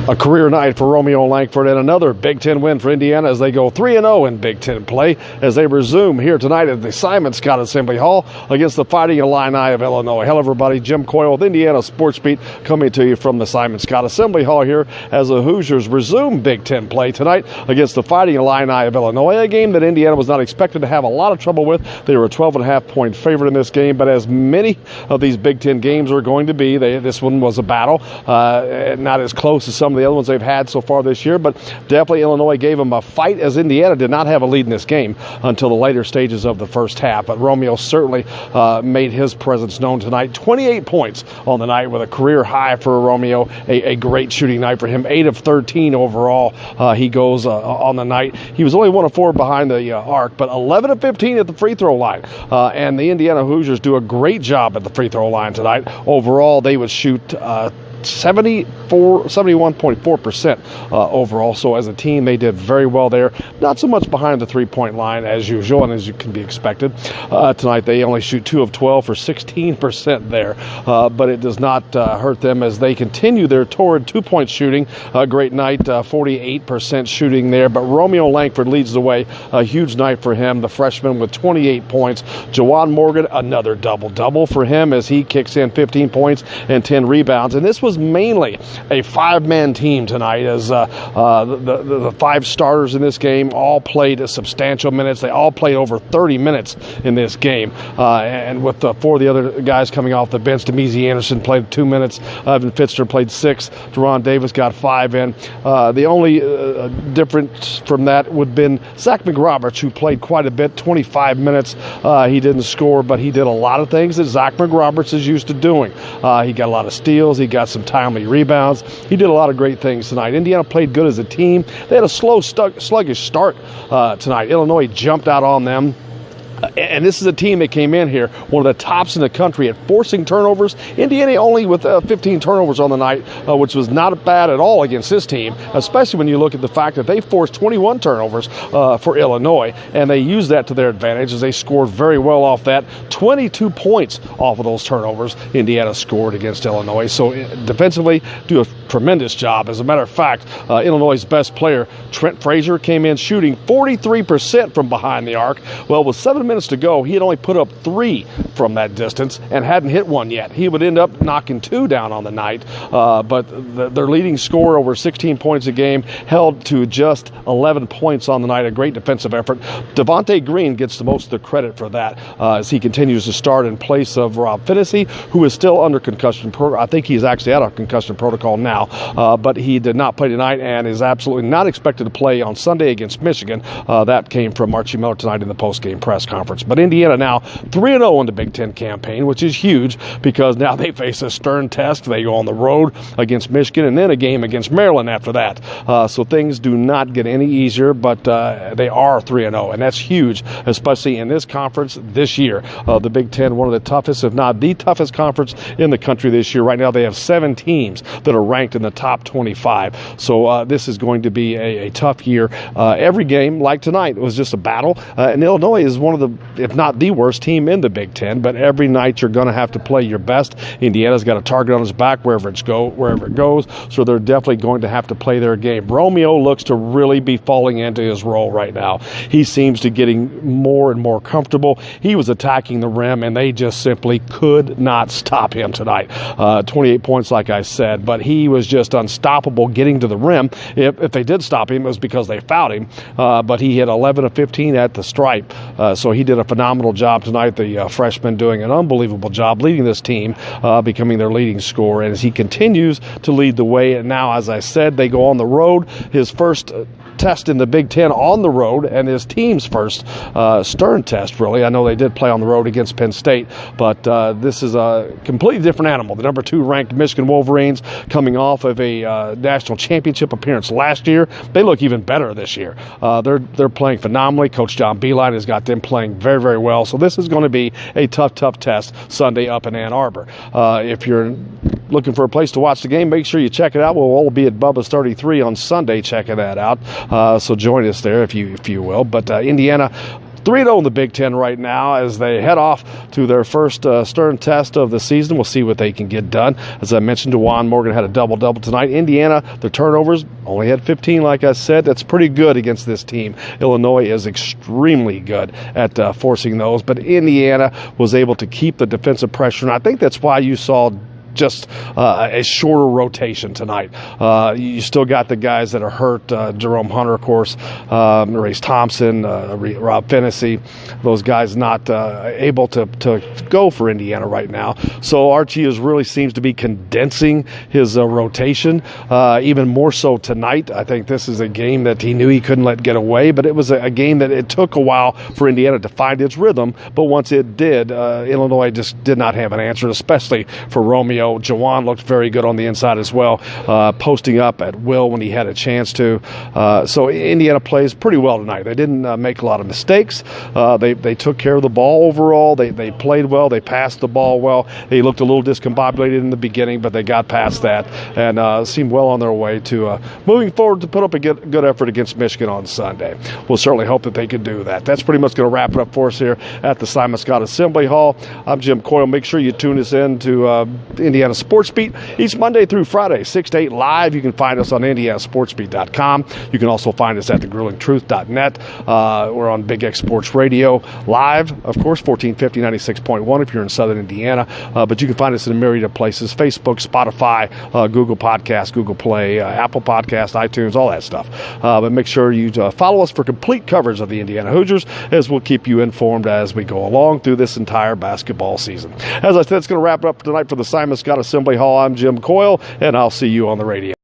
A career night for Romeo Langford and another Big Ten win for Indiana as they go 3-0 in Big Ten play as they resume here tonight at the Simon Scott Assembly Hall against the Fighting Illini of Illinois. Hello, everybody. Jim Coyle with Indiana Sports Beat coming to you from the Simon Scott Assembly Hall here as the Hoosiers resume Big Ten play tonight against the Fighting Illini of Illinois, a game that Indiana was not expected to have a lot of trouble with. They were a 12.5-point favorite in this game, but as many of these Big Ten games are going to be, this one was a battle, not as close as some of the other ones they've had so far this year, but definitely Illinois gave them a fight as Indiana did not have a lead in this game until the later stages of the first half. But Romeo certainly made his presence known tonight. 28 points on the night with a career high for Romeo, a great shooting night for him. 8 of 13 overall he goes on the night. He was only 1 of 4 behind the arc, but 11 of 15 at the free throw line. And the Indiana Hoosiers do a great job at the free throw line tonight. Overall, they would shoot 71.4% overall. So as a team, they did very well there. Not so much behind the three-point line as usual, and as you can be expected. Tonight, they only shoot 2 of 12 for 16% there. But it does not hurt them as they continue their torrid two-point shooting. A great night, 48% shooting there. But Romeo Langford leads the way. A huge night for him, the freshman with 28 points. Jawan Morgan, another double-double for him as he kicks in 15 points and 10 rebounds. And this was mainly a 5-man team tonight as the 5 starters in this game all played substantial minutes. They all played over 30 minutes in this game. And with 4 of the other guys coming off the bench, Demezy Anderson played 2 minutes. Evan Fitzner played 6. Deron Davis got 5 in. The only difference from that would have been Zach McRoberts, who played quite a bit, 25 minutes. He didn't score, but he did a lot of things that Zach McRoberts is used to doing. He got a lot of steals. He got some timely rebounds. He did a lot of great things tonight. Indiana played good as a team. They had a slow, sluggish start tonight. Illinois jumped out on them. And this is a team that came in here, one of the tops in the country at forcing turnovers. Indiana only with 15 turnovers on the night, which was not bad at all against this team, especially when you look at the fact that they forced 21 turnovers for Illinois, and they used that to their advantage as they scored very well off that. 22 points off of those turnovers Indiana scored against Illinois. So defensively, do a tremendous job. As a matter of fact, Illinois' best player, Trent Frazier, came in shooting 43% from behind the arc. Well, with 7 minutes to go, he had only put up 3 from that distance and hadn't hit one yet. He would end up knocking 2 down on the night, but their leading scorer, over 16 points a game, held to just 11 points on the night. A great defensive effort. Devontae Green gets the most of the credit for that as he continues to start in place of Rob Finney, who is still under concussion protocol. I think he's actually out of concussion protocol now, but he did not play tonight and is absolutely not expected to play on Sunday against Michigan. That came from Archie Miller tonight in the post-game press conference. But Indiana now 3-0 in the Big Ten campaign, which is huge because now they face a stern test. They go on the road against Michigan and then a game against Maryland after that. So things do not get any easier, but they are 3-0, and that's huge, especially in this conference this year. The Big Ten, one of the toughest, if not the toughest conference in the country this year. Right now they have 7 teams that are ranked in the top 25. So this is going to be a tough year. Every game, like tonight, was just a battle. And Illinois is one of the, if not the worst team in the Big Ten, but every night you're going to have to play your best. Indiana's got a target on his back wherever it goes, so they're definitely going to have to play their game. Romeo looks to really be falling into his role right now. He seems to getting more and more comfortable. He was attacking the rim, and they just simply could not stop him tonight. 28 points, like I said, but he was just unstoppable getting to the rim. If they did stop him, it was because they fouled him, but he hit 11 of 15 at the stripe, so he did a phenomenal job tonight. The freshman doing an unbelievable job leading this team, becoming their leading scorer, and as he continues to lead the way. And now, as I said, they go on the road. His first test in the Big Ten on the road, and his team's first stern test, really. I know they did play on the road against Penn State, but this is a completely different animal. The number 2 ranked Michigan Wolverines, coming off of a national championship appearance last year. They look even better this year. They're playing phenomenally. Coach John Beilein has got them playing very, very well. So this is going to be a tough test Sunday up in Ann Arbor. If you're looking for a place to watch the game, make sure you check it out. We'll all be at Bubba's 33 on Sunday checking that out. So join us there if you will. But Indiana 3-0 in the Big Ten right now as they head off to their first stern test of the season. We'll see what they can get done. As I mentioned, DeJuan Morgan had a double-double tonight. Indiana, the turnovers, only had 15, like I said. That's pretty good against this team. Illinois is extremely good at forcing those, but Indiana was able to keep the defensive pressure, and I think that's why you saw just a shorter rotation tonight. You still got the guys that are hurt. Jerome Hunter, of course, Race Thompson, Rob Fennessy. Those guys not able to go for Indiana right now. So Archie really seems to be condensing his rotation, even more so tonight. I think this is a game that he knew he couldn't let get away, but it was a game that it took a while for Indiana to find its rhythm. But once it did, Illinois just did not have an answer, especially for Romeo. Jawan looked very good on the inside as well, posting up at will when he had a chance to. So Indiana plays pretty well tonight. They didn't make a lot of mistakes. They took care of the ball overall. They played well. They passed the ball well. They looked a little discombobulated in the beginning, but they got past that and seemed well on their way to moving forward to put up a good effort against Michigan on Sunday. We'll certainly hope that they could do that. That's pretty much going to wrap it up for us here at the Simon Scott Assembly Hall. I'm Jim Coyle. Make sure you tune us in to Indiana Sports Beat each Monday through Friday, 6 to 8 live. You can find us on IndianaSportsBeat.com. You can also find us at thegruelingtruth.net. We're on Big X Sports Radio live, of course, 1450 96.1 if you're in Southern Indiana. But you can find us in a myriad of places: Facebook, Spotify, Google Podcasts, Google Play, Apple Podcasts, iTunes, all that stuff. But make sure you follow us for complete coverage of the Indiana Hoosiers, as we'll keep you informed as we go along through this entire basketball season. As I said, it's going to wrap it up tonight for the Simon Scott Assembly Hall. I'm Jim Coyle, and I'll see you on the radio.